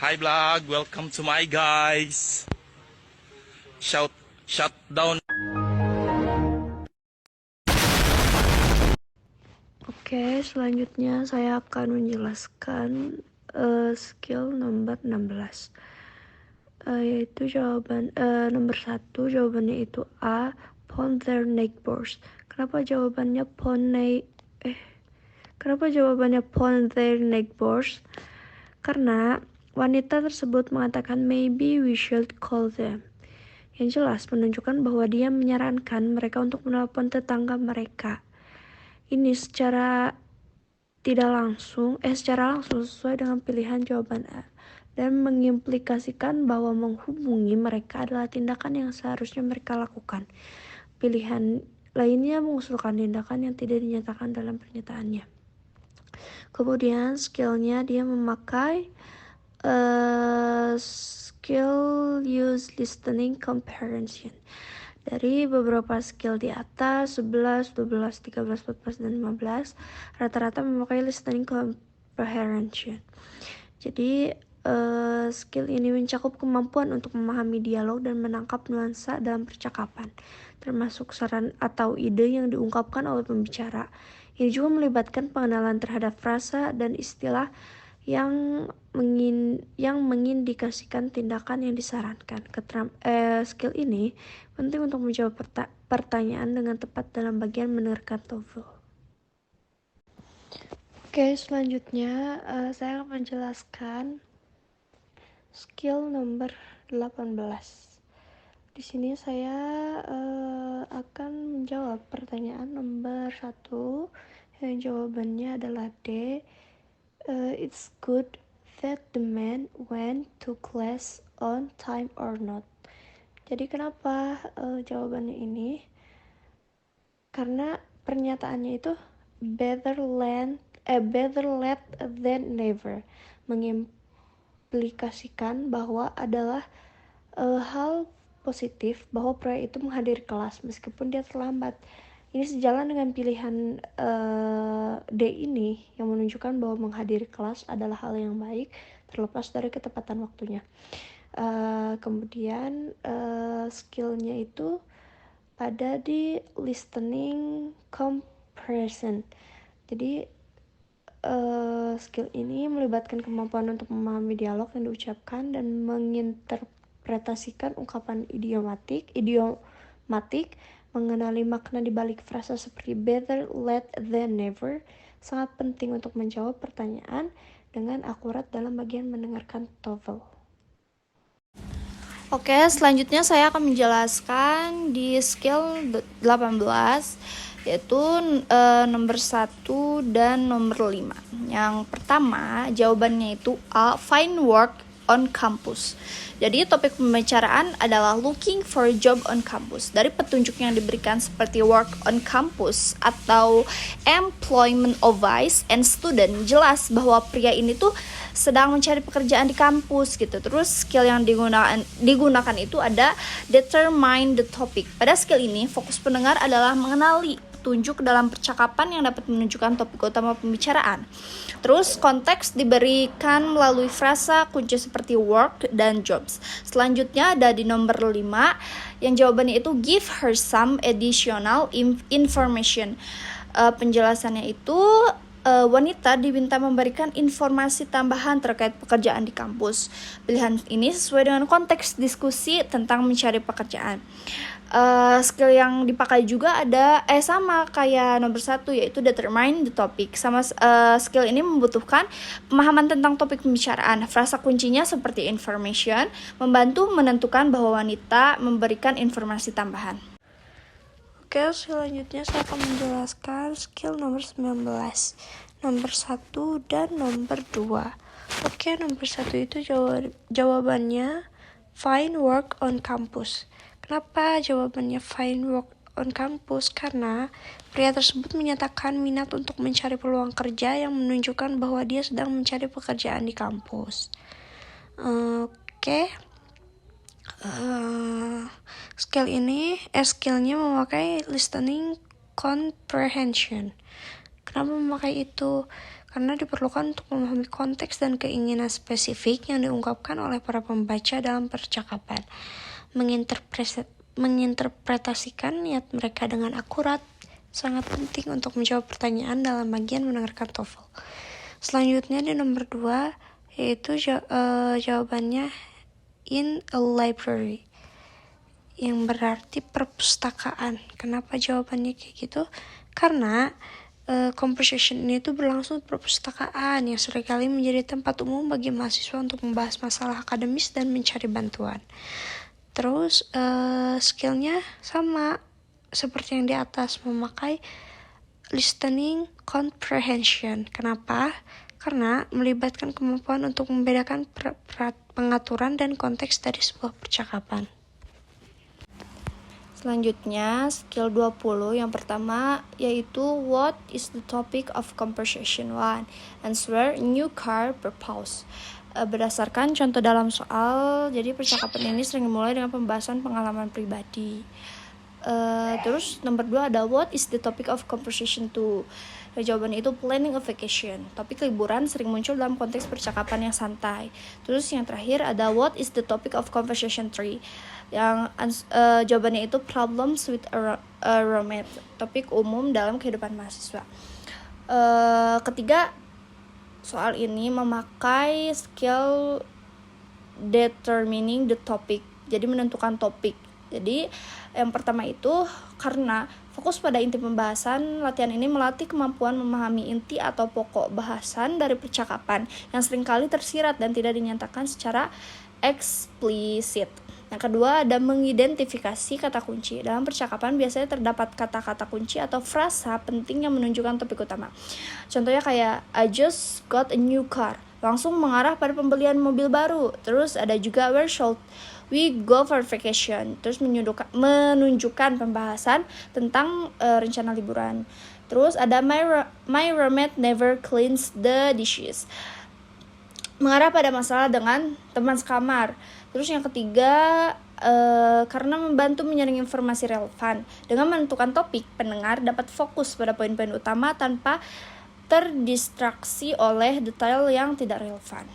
Hi vlog, welcome to my guys. Shut down. Oke, selanjutnya saya akan menjelaskan skill nomor 16. Yaitu nomor 1, jawabannya itu A, pound their neighbors. Kenapa jawabannya pound their neighbors? Karena wanita tersebut mengatakan maybe we should call them. Yang jelas menunjukkan bahwa dia menyarankan mereka untuk menelpon tetangga mereka. Ini secara langsung sesuai dengan pilihan jawaban A dan mengimplikasikan bahwa menghubungi mereka adalah tindakan yang seharusnya mereka lakukan. Pilihan lainnya mengusulkan tindakan yang tidak dinyatakan dalam pernyataannya. Kemudian skillnya dia memakai skill use listening comprehension. Dari beberapa skill di atas, 11, 12, 13, 14, dan 15, rata-rata memakai listening comprehension. Jadi, skill ini mencakup kemampuan untuk memahami dialog dan menangkap nuansa dalam percakapan, termasuk saran atau ide yang diungkapkan oleh pembicara. Ini juga melibatkan pengenalan terhadap frasa dan istilah yang mengindikasikan tindakan yang disarankan. Skill ini penting untuk menjawab pertanyaan dengan tepat dalam bagian menerka TOEFL. Oke, selanjutnya saya akan menjelaskan skill nomor 18. Di sini saya akan menjawab pertanyaan nomor 1 yang jawabannya adalah D. It's good that the man went to class on time or not. Jadi kenapa jawabannya ini? Karena pernyataannya itu better late than never, mengimplikasikan bahwa adalah hal positif bahwa pria itu menghadiri kelas meskipun dia terlambat. Ini sejalan dengan pilihan D ini yang menunjukkan bahwa menghadiri kelas adalah hal yang baik terlepas dari ketepatan waktunya. Kemudian skillnya itu ada di listening comprehension. Jadi skill ini melibatkan kemampuan untuk memahami dialog yang diucapkan dan menginterpretasikan ungkapan idiomatik, mengenali makna di balik frasa seperti better late than never. Sangat penting untuk menjawab pertanyaan dengan akurat dalam bagian mendengarkan TOEFL. Oke, selanjutnya saya akan menjelaskan di skill 18, yaitu nomor 1 dan nomor 5. Yang pertama, jawabannya itu A, find work on campus. Jadi topik pembicaraan adalah looking for a job on campus. Dari petunjuk yang diberikan seperti work on campus atau employment advice and student, jelas bahwa pria ini tuh sedang mencari pekerjaan di kampus gitu. Terus skill yang digunakan itu ada determine the topic. Pada skill ini fokus pendengar adalah mengenali petunjuk dalam percakapan yang dapat menunjukkan topik utama pembicaraan. Terus konteks diberikan melalui frasa kunci seperti work dan jobs. Selanjutnya ada di nomor 5 yang jawabannya itu give her some additional information. Penjelasannya itu wanita diminta memberikan informasi tambahan terkait pekerjaan di kampus. Pilihan ini sesuai dengan konteks diskusi tentang mencari pekerjaan. Skill yang dipakai juga ada sama kayak nomor 1, yaitu determine the topic. Skill ini membutuhkan pemahaman tentang topik pembicaraan. Frasa kuncinya seperti information, membantu menentukan bahwa wanita memberikan informasi tambahan. Oke, selanjutnya saya akan menjelaskan skill nomor 19, nomor 1 dan nomor 2. Oke, nomor 1 itu jawabannya find work on campus. Kenapa jawabannya find work on campus? Karena pria tersebut menyatakan minat untuk mencari peluang kerja yang menunjukkan bahwa dia sedang mencari pekerjaan di kampus. Oke. Skillnya memakai listening comprehension. Kenapa memakai itu? karena diperlukan untuk memahami konteks dan keinginan spesifik yang diungkapkan oleh para pembaca dalam percakapan. Menginterpretasikan niat mereka dengan akurat sangat penting untuk menjawab pertanyaan dalam bagian mendengarkan TOEFL. Selanjutnya di nomor 2 yaitu jawabannya in a library, yang berarti perpustakaan. Kenapa jawabannya kayak gitu? Karena conversation ini tuh berlangsung di perpustakaan yang seringkali menjadi tempat umum bagi mahasiswa untuk membahas masalah akademis dan mencari bantuan. Terus skillnya sama seperti yang di atas, memakai listening comprehension. Kenapa? Karena melibatkan kemampuan untuk membedakan pengaturan dan konteks dari sebuah percakapan. Selanjutnya, skill 20 yang pertama yaitu what is the topic of conversation 1? Answer, new car purpose. Berdasarkan contoh dalam soal, jadi percakapan ini sering dimulai dengan pembahasan pengalaman pribadi. Terus nomor 2 ada what is the topic of conversation 2? Jawabannya itu planning a vacation. Topik liburan sering muncul dalam konteks percakapan yang santai. Terus yang terakhir ada what is the topic of conversation 3? Yang jawabannya itu problems with a roommate. Topik umum dalam kehidupan mahasiswa. Ketiga, soal ini memakai skill determining the topic. Jadi menentukan topik. Jadi yang pertama itu karena fokus pada inti pembahasan, latihan ini melatih kemampuan memahami inti atau pokok bahasan dari percakapan yang seringkali tersirat dan tidak dinyatakan secara eksplisit. Yang kedua ada mengidentifikasi kata kunci. Dalam percakapan biasanya terdapat kata-kata kunci atau frasa penting yang menunjukkan topik utama. Contohnya kayak I just got a new car, langsung mengarah pada pembelian mobil baru. Terus ada juga where should we go for vacation, terus menunjukkan pembahasan tentang rencana liburan. Terus ada my roommate never cleans the dishes, mengarah pada masalah dengan teman sekamar. Terus yang ketiga, karena membantu menyaring informasi relevan. Dengan menentukan topik, pendengar dapat fokus pada poin-poin utama tanpa terdistraksi oleh detail yang tidak relevan.